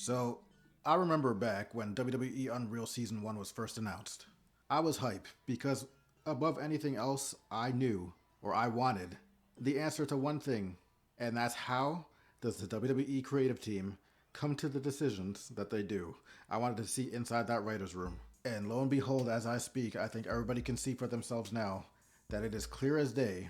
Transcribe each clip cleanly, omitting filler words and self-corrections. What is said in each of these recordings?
So, I remember back when WWE Unreal Season 1 was first announced. I was hype because, above anything else, I knew, or I wanted, the answer to one thing, and that's how does the WWE creative team come to the decisions that they do. I wanted to see inside that writer's room. And lo and behold, as I speak, I think everybody can see for themselves now that it is clear as day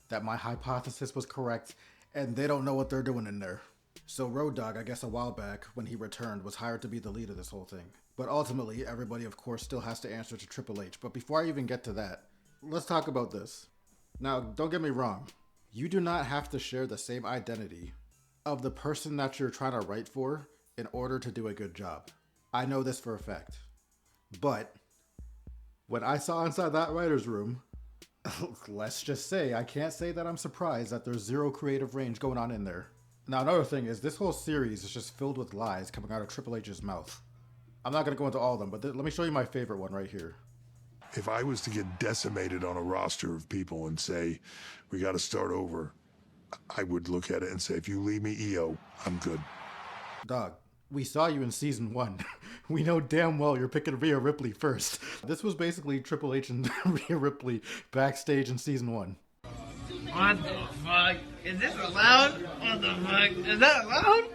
that my hypothesis was correct, and they don't know what they're doing in there. So Road Dogg, I guess a while back, when he returned, was hired to be the lead of this whole thing. But ultimately, everybody, of course, still has to answer to Triple H. But before I even get to that, let's talk about this. Now, don't get me wrong. You do not have to share the same identity of the person that you're trying to write for in order to do a good job. I know this for a fact. But when I saw inside that writer's room, let's just say, I can't say that I'm surprised that there's zero creative range going on in there. Now, another thing is, this whole series is just filled with lies coming out of Triple H's mouth. I'm not going to go into all of them, but let me show you my favorite one right here. If I was to get decimated on a roster of people and say, we got to start over, I would look at it and say, if you leave me EO, I'm good. Dog, we saw you in season 1. We know damn well you're picking Rhea Ripley first. This was basically Triple H and Rhea Ripley backstage in season 1. What the fuck? Is this allowed? What the fuck? Is that allowed?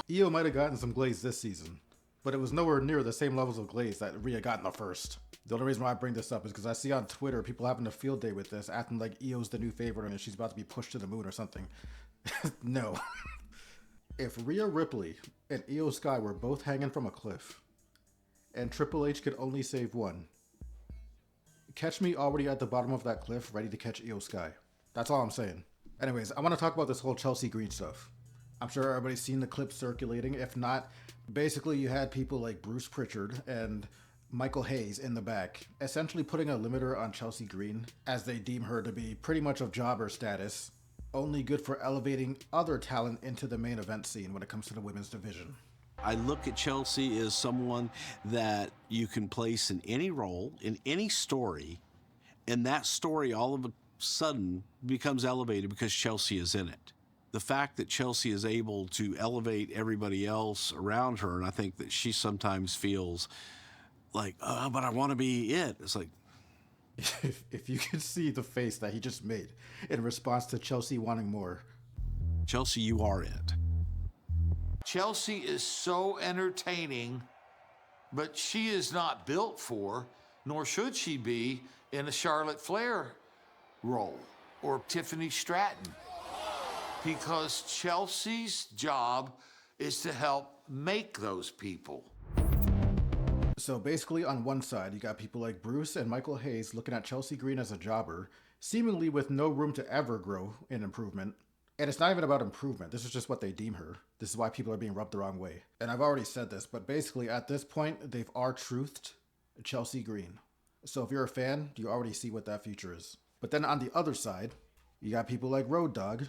EO might have gotten some glaze this season, but it was nowhere near the same levels of glaze that Rhea got in the first. The only reason why I bring this up is because I see on Twitter people having a field day with this, acting like EO's the new favorite and she's about to be pushed to the moon or something. No. If Rhea Ripley and Io Sky were both hanging from a cliff, and Triple H could only save one, catch me already at the bottom of that cliff ready to catch Io Sky. That's all I'm saying. Anyways, I want to talk about this whole Chelsea Green stuff. I'm sure everybody's seen the clips circulating. If not, basically you had people like Bruce Pritchard and Michael Hayes in the back, essentially putting a limiter on Chelsea Green, as they deem her to be pretty much of jobber status, only good for elevating other talent into the main event scene when it comes to the women's division. I look at Chelsea as someone that you can place in any role, in any story, and that story all of a sudden becomes elevated because Chelsea is in it. The fact that Chelsea is able to elevate everybody else around her, and I think that she sometimes feels like, oh, but I want to be it. It's like, if you could see the face that he just made in response to Chelsea wanting more. Chelsea, you are it. Chelsea is so entertaining, but she is not built for, nor should she be, in a Charlotte Flair role or Tiffany Stratton. Because Chelsea's job is to help make those people. So basically on one side, you got people like Bruce and Michael Hayes looking at Chelsea Green as a jobber, seemingly with no room to ever grow in improvement. And it's not even about improvement. This is just what they deem her. This is why people are being rubbed the wrong way. And I've already said this, but basically at this point, they've R-truthed Chelsea Green. So if you're a fan, you already see what that future is. But then on the other side, you got people like Road Dogg,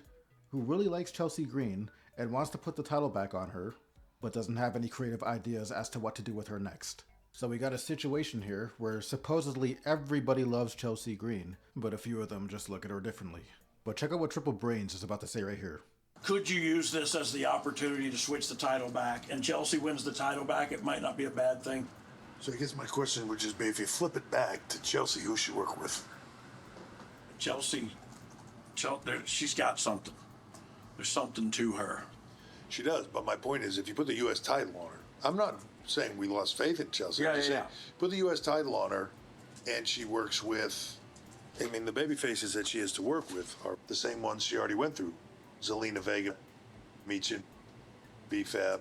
who really likes Chelsea Green and wants to put the title back on her, but doesn't have any creative ideas as to what to do with her next. So we got a situation here where supposedly everybody loves Chelsea Green, but a few of them just look at her differently. But check out what Triple Brains is about to say right here. Could you use this as the opportunity to switch the title back, and Chelsea wins the title back? It might not be a bad thing. So I guess my question would just be, if you flip it back to Chelsea, who should work with? Chelsea, she's got something. There's something to her. She does, but my point is, if you put the U.S. title on her, I'm not saying we lost faith in Chelsea. I'm just saying, put the U.S. title on her, and she works with, I mean, the baby faces that she has to work with are the same ones she already went through. Zelina Vega, Michin, BFAB,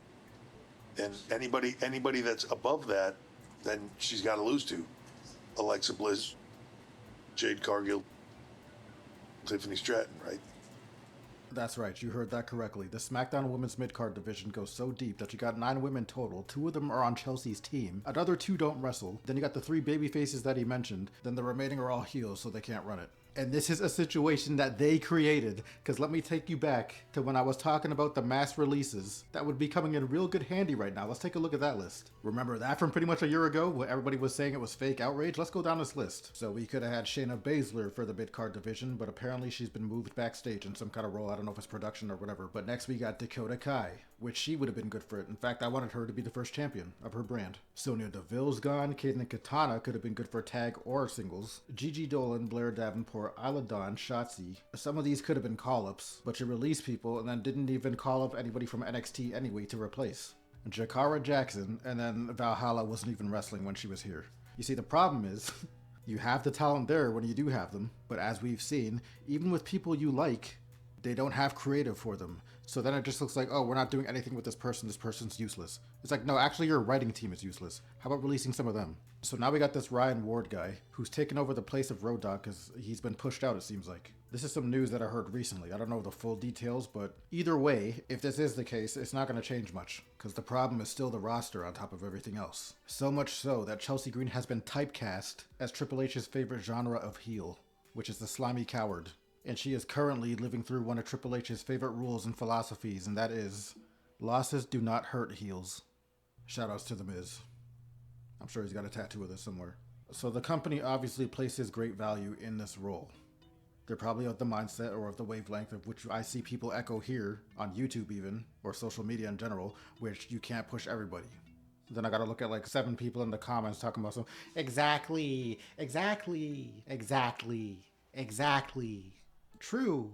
and anybody that's above that, then she's got to lose to. Alexa Bliss, Jade Cargill, Tiffany Stratton, right? That's right, you heard that correctly. The SmackDown Women's Mid-Card division goes so deep that you got 9 women total. 2 of them are on Chelsea's team. Another 2 don't wrestle. Then you got the 3 baby faces that he mentioned. Then the remaining are all heels, so they can't run it. And this is a situation that they created, because let me take you back to when I was talking about the mass releases that would be coming in real good handy right now. Let's take a look at that list. Remember that from pretty much a year ago where everybody was saying it was fake outrage? Let's go down this list. So we could have had Shayna Baszler for the mid-card division, but apparently she's been moved backstage in some kind of role. I don't know if it's production or whatever. But next we got Dakota Kai, which she would have been good for it. In fact, I wanted her to be the first champion of her brand. Sonya Deville's gone. Caitlyn Katana could have been good for tag or singles. Gigi Dolan, Blair Davenport, Isla Dawn, Shotzi. Some of these could have been call-ups, but you released people and then didn't even call up anybody from NXT anyway to replace. Jakara Jackson, and then Valhalla wasn't even wrestling when she was here. You see, the problem is, you have the talent there when you do have them, but as we've seen, even with people you like, they don't have creative for them. So then it just looks like, oh, we're not doing anything with this person's useless. It's like, no, actually your writing team is useless. How about releasing some of them? So now we got this Ryan Ward guy who's taken over the place of Road Dogg because he's been pushed out, it seems like. This is some news that I heard recently. I don't know the full details, but either way, if this is the case, it's not going to change much because the problem is still the roster on top of everything else. So much so that Chelsea Green has been typecast as Triple H's favorite genre of heel, which is the slimy coward. And she is currently living through one of Triple H's favorite rules and philosophies, and that is, losses do not hurt heels. Shoutouts to The Miz. I'm sure he's got a tattoo of this somewhere. So the company obviously places great value in this role. They're probably of the mindset or of the wavelength of which I see people echo here, on YouTube even, or social media in general, which you can't push everybody. Then I gotta look at like 7 people in the comments talking about some, exactly. True.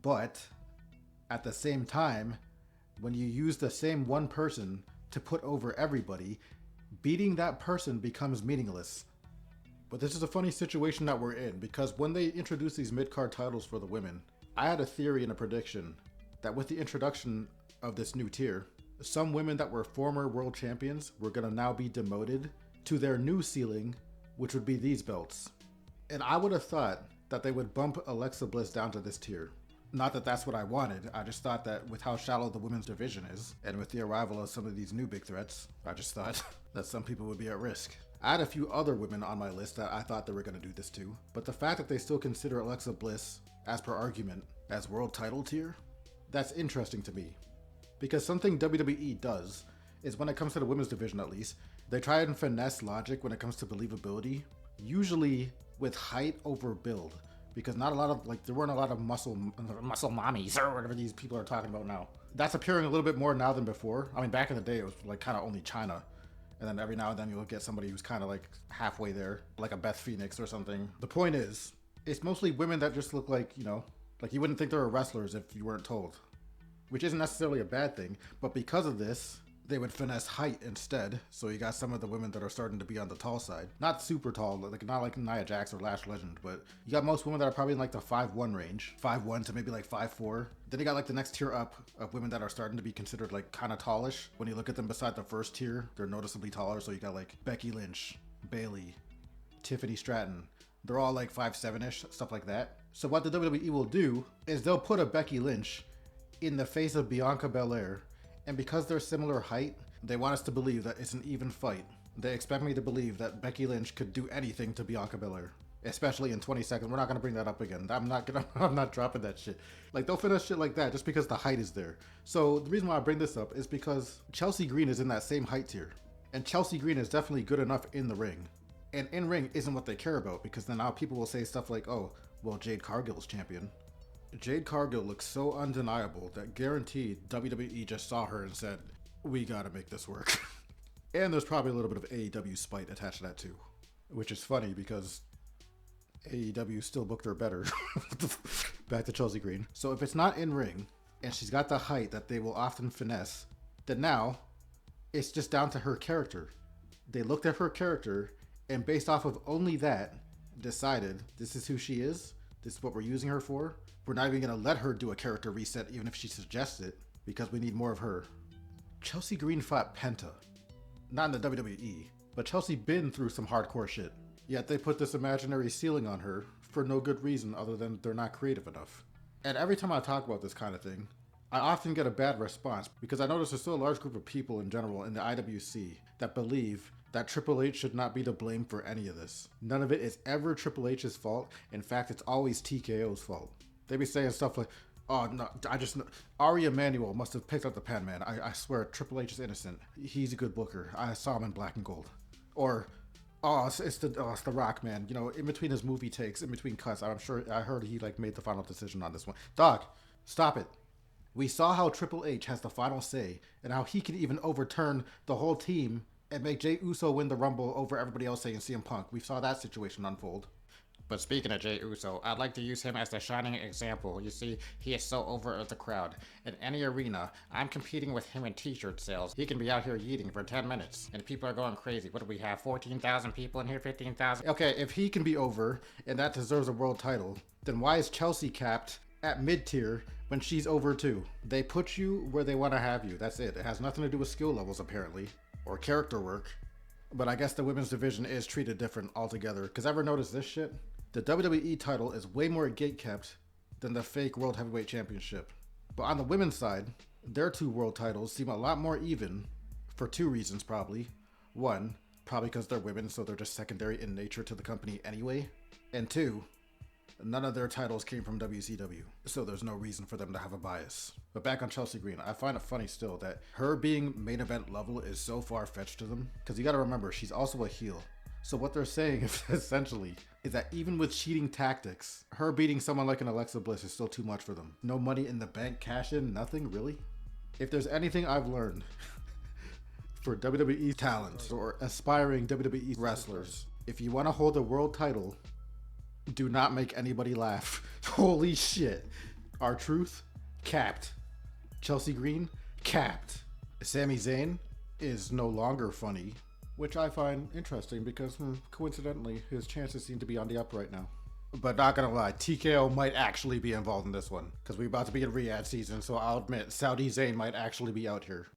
But at the same time, when you use the same one person to put over everybody, beating that person becomes meaningless. But this is a funny situation that we're in, because when they introduce these mid-card titles for the women, I had a theory and a prediction that with the introduction of this new tier, some women that were former world champions were going to now be demoted to their new ceiling, which would be these belts. And I would have thought that they would bump Alexa Bliss down to this tier. Not that that's what I wanted, I just thought that with how shallow the women's division is, and with the arrival of some of these new big threats, I just thought that some people would be at risk. I had a few other women on my list that I thought they were going to do this too, but the fact that they still consider Alexa Bliss, as per argument, as world title tier, that's interesting to me. Because something WWE does is when it comes to the women's division at least, they try and finesse logic when it comes to believability, usually with height over build. Because not a lot of, like, there weren't a lot of muscle mommies or whatever these people are talking about now. That's appearing a little bit more now than before. I mean, back in the day, it was like kind of only China. And then every now and then you'll get somebody who's kind of like halfway there, like a Beth Phoenix or something. The point is, it's mostly women that just look like, you know, like you wouldn't think they were wrestlers if you weren't told. Which isn't necessarily a bad thing, but because of this, they would finesse height instead. So you got some of the women that are starting to be on the tall side. Not super tall, like not like Nia Jax or Lash Legend, but you got most women that are probably in like the 5'1" range. 5'1" to maybe like 5'4". Then you got like the next tier up of women that are starting to be considered like kind of tallish. When you look at them beside the first tier, they're noticeably taller. So you got like Becky Lynch, Bayley, Tiffany Stratton. They're all like 5'7"-ish, stuff like that. So what the WWE will do is they'll put a Becky Lynch in the face of Bianca Belair, and because they're similar height, they want us to believe that it's an even fight. They expect me to believe that Becky Lynch could do anything to Bianca Belair, especially in 20 seconds. We're not gonna bring that up again. I'm not dropping that shit. Like, they'll finish shit like that just because the height is there. So the reason why I bring this up is because Chelsea Green is in that same height tier, and Chelsea Green is definitely good enough in the ring. And in ring isn't what they care about, because then now people will say stuff like, oh, well, Jade Cargill's champion. Jade Cargill looks so undeniable that guaranteed WWE just saw her and said, we gotta make this work. And there's probably a little bit of AEW spite attached to that too. Which is funny because AEW still booked her better. Back to Chelsea Green. So if it's not in ring, and she's got the height that they will often finesse, then now it's just down to her character. They looked at her character and based off of only that, decided this is who she is, this is what we're using her for. We're not even going to let her do a character reset even if she suggests it, because we need more of her. Chelsea Green fought Penta. Not in the WWE, but Chelsea been through some hardcore shit. Yet they put this imaginary ceiling on her for no good reason other than they're not creative enough. And every time I talk about this kind of thing, I often get a bad response because I notice there's still a large group of people in general in the IWC that believe that Triple H should not be to blame for any of this. None of it is ever Triple H's fault. In fact, it's always TKO's fault. They be saying stuff like, oh, no, Ari Emanuel must have picked up the pen, man. I swear, Triple H is innocent. He's a good booker. I saw him in Black and Gold. Or, it's the Rock, man. You know, in between his movie takes, in between cuts, I heard he, like, made the final decision on this one. Dog, stop it. We saw how Triple H has the final say and how he can even overturn the whole team and make Jey Uso win the Rumble over everybody else saying CM Punk. We saw that situation unfold. But speaking of Jey Uso, I'd like to use him as the shining example. You see, he is so over at the crowd. In any arena, I'm competing with him in t-shirt sales. He can be out here yeeting for 10 minutes, and people are going crazy. What do we have, 14,000 people in here, 15,000? Okay, if he can be over, and that deserves a world title, then why is Chelsea capped at mid-tier when she's over too? They put you where they want to have you. That's it. It has nothing to do with skill levels, apparently, or character work. But I guess the women's division is treated different altogether. Because ever notice this shit? The WWE title is way more gatekept than the fake World Heavyweight Championship. But on the women's side, their 2 world titles seem a lot more even for 2 reasons probably. One, probably because they're women, so they're just secondary in nature to the company anyway. And 2, none of their titles came from WCW, so there's no reason for them to have a bias. But back on Chelsea Green, I find it funny still that her being main event level is so far-fetched to them, because you gotta remember, she's also a heel. So what they're saying essentially is that even with cheating tactics, her beating someone like an Alexa Bliss is still too much for them. No money in the bank, cash in, nothing, really? If there's anything I've learned for WWE talent or aspiring WWE wrestlers, if you want to hold a world title, do not make anybody laugh. Holy shit. R-Truth, capped. Chelsea Green, capped. Sami Zayn is no longer funny, which I find interesting because coincidentally his chances seem to be on the up right now. But not gonna lie, TKO might actually be involved in this one because we're about to be in Riyadh season, so I'll admit Saudi Zayn might actually be out here.